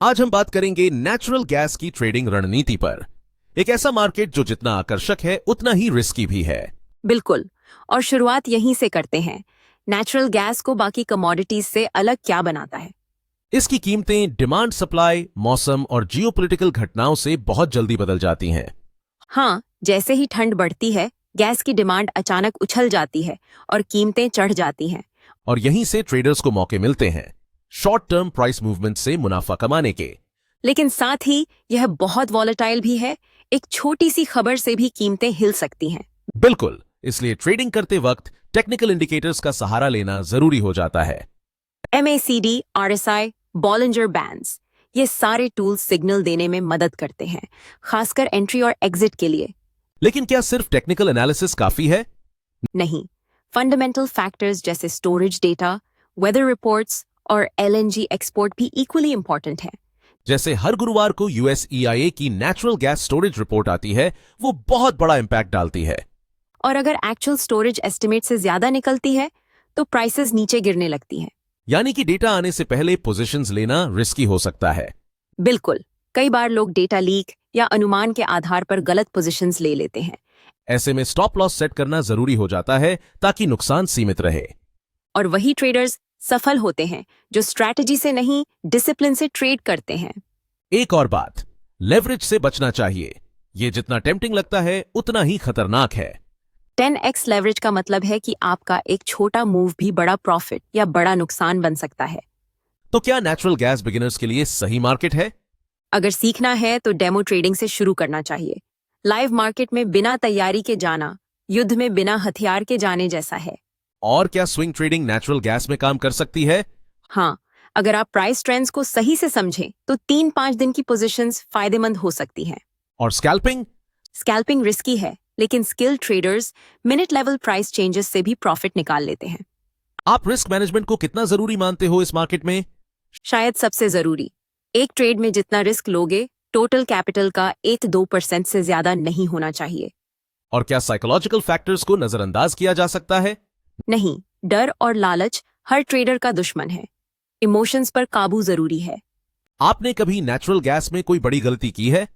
आज हम बात करेंगे नेचुरल गैस की ट्रेडिंग रणनीति पर। एक ऐसा मार्केट जो जितना आकर्षक है उतना ही रिस्की भी है। बिल्कुल। और शुरुआत यहीं से करते हैं। नेचुरल गैस को बाकी कमोडिटीज से अलग क्या बनाता है? इसकी कीमतें डिमांड, सप्लाई, मौसम और जियोपॉलिटिकल घटनाओं से बहुत जल्दी बदल जाती हैं। हाँ, जैसे ही ठंड बढ़ती है, गैस की डिमांड अचानक उछल जाती है और कीमतें चढ़ जाती हैं। और यहीं से ट्रेडर्स को मौके मिलते हैं शॉर्ट टर्म प्राइस मूवमेंट से मुनाफा कमाने के। लेकिन साथ ही यह बहुत वॉलेटाइल भी है। एक छोटी सी खबर से भी कीमतें हिल सकती हैं। बिल्कुल, इसलिए ट्रेडिंग करते वक्त टेक्निकल इंडिकेटर्स का सहारा लेना जरूरी हो जाता है। MACD, RSI, बॉलिंजर बैंड्स, ये सारे टूल्स सिग्नल देने में मदद करते हैं, खासकर एंट्री और एग्जिट के लिए। लेकिन क्या सिर्फ टेक्निकल एनालिसिस काफी है? नहीं, फंडामेंटल फैक्टर्स जैसे स्टोरेज डेटा, वेदर रिपोर्ट्स और LNG एक्सपोर्ट भी इक्वली इंपॉर्टेंट है। जैसे हर गुरुवार को US EIA की नेचुरल गैस स्टोरेज रिपोर्ट आती है, वो बहुत बड़ा इंपैक्ट डालती है। और अगर एक्चुअल स्टोरेज एस्टिमेट से ज्यादा निकलती है तो प्राइसेस नीचे गिरने लगती हैं। यानी कि डेटा आने से पहले पोजीशंस लेना रिस्की हो सकता है। बिल्कुल, कई बार लोग डेटा लीक या अनुमान के आधार पर गलत पोजीशंस ले लेते हैं। ऐसे में स्टॉप लॉस सेट करना जरूरी हो जाता है ताकि नुकसान सीमित रहे। और वही ट्रेडर्स सफल होते हैं जो स्ट्रैटेजी से नहीं, डिसिप्लिन से ट्रेड करते हैं। एक और बात, लेवरेज से बचना चाहिए। ये जितना टेम्पटिंग लगता है उतना ही खतरनाक है। 10x लेवरेज का मतलब है कि आपका एक छोटा मूव भी बड़ा प्रॉफिट या बड़ा नुकसान बन सकता है। तो क्या नेचुरल गैस बिगिनर्स के लिए सही मार्केट है? अगर सीखना है तो डेमो ट्रेडिंग से शुरू करना चाहिए। लाइव मार्केट में बिना तैयारी के जाना युद्ध में बिना हथियार के जाने जैसा है। और क्या स्विंग ट्रेडिंग नेचुरल गैस में काम कर सकती है? हाँ, अगर आप प्राइस ट्रेंड्स को सही से समझें तो 3-5 दिन की पोजीशंस फायदेमंद हो सकती हैं। और स्कैल्पिंग? स्कैल्पिंग रिस्की है, लेकिन skilled traders minute level price changes से भी प्रॉफिट निकाल लेते हैं। आप रिस्क मैनेजमेंट को कितना जरूरी मानते हो इस मार्केट में? शायद सबसे जरूरी। एक ट्रेड में जितना रिस्क लोगे, टोटल कैपिटल का 1-2% से ज्यादा नहीं होना चाहिए। और क्या साइकोलॉजिकल फैक्टर्स को नजरअंदाज किया जा सकता है? नहीं, डर और लालच हर ट्रेडर का दुश्मन है। इमोशंस पर काबू जरूरी है। आपने कभी नेचुरल गैस में कोई बड़ी गलती की है?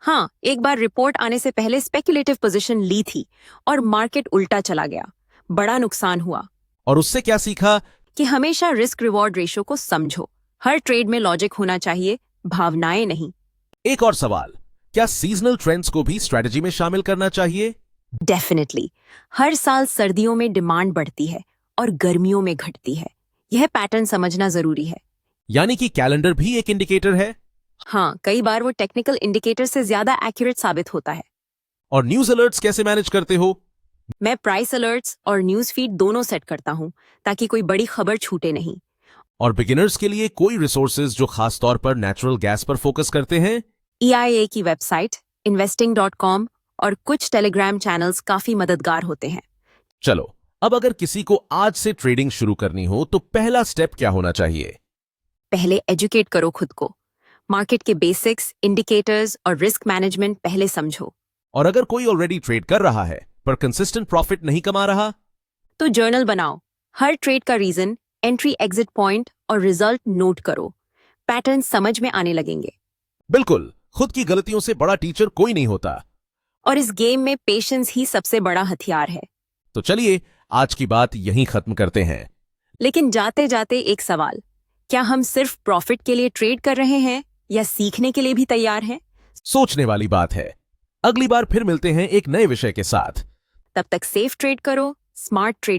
हाँ, एक बार रिपोर्ट आने से पहले स्पेक्युलेटिव पोजीशन ली थी और मार्केट उल्टा चला गया। बड़ा नुकसान हुआ। और उससे क्या सीखा? कि हमेशा रिस्क रिवॉर्ड रेशो को समझो। हर ट्रेड में लॉजिक होना चाहिए, भावनाएं नहीं। एक और सवाल, क्या सीजनल ट्रेंड्स को भी स्ट्रेटजी में शामिल करना चाहिए? डेफिनेटली। हर साल सर्दियों में डिमांड बढ़ती है और गर्मियों में घटती है। यह पैटर्न समझना जरूरी है। यानी कि कैलेंडर भी एक इंडिकेटर है? हाँ, कई बार वो टेक्निकल इंडिकेटर से ज्यादा एक्यूरेट साबित होता है। और न्यूज अलर्ट्स कैसे मैनेज करते हो? मैं प्राइस अलर्ट्स और न्यूज फीड दोनों सेट करता हूँ ताकि कोई बड़ी खबर छूटे नहीं। और बिगिनर्स के लिए कोई रिसोर्सेज जो खास तौर पर नेचुरल गैस पर फोकस करते हैं? EIA की वेबसाइट, investing.com और कुछ टेलीग्राम चैनल्स काफी मददगार होते हैं। चलो, अब अगर किसी को आज से ट्रेडिंग शुरू करनी हो तो पहला स्टेप क्या होना चाहिए? पहले एजुकेट करो खुद को। मार्केट के बेसिक्स, इंडिकेटर्स और रिस्क मैनेजमेंट पहले समझो। और अगर कोई ऑलरेडी ट्रेड कर रहा है पर कंसिस्टेंट प्रॉफिट नहीं कमा रहा? तो जर्नल बनाओ। हर ट्रेड का रीजन, एंट्री एग्जिट पॉइंट और रिजल्ट नोट करो। पैटर्न समझ में आने लगेंगे। बिल्कुल, खुद की गलतियों से बड़ा टीचर कोई नहीं होता। और इस गेम में पेशेंस ही सबसे बड़ा हथियार है। तो चलिए, आज की बात यहीं खत्म करते हैं। लेकिन जाते जाते एक सवाल, क्या हम सिर्फ प्रॉफिट के लिए ट्रेड कर रहे हैं या सीखने के लिए भी तैयार हैं? सोचने वाली बात है। अगली बार फिर मिलते हैं एक नए विषय के साथ। तब तक सेफ ट्रेड करो, स्मार्ट ट्रेड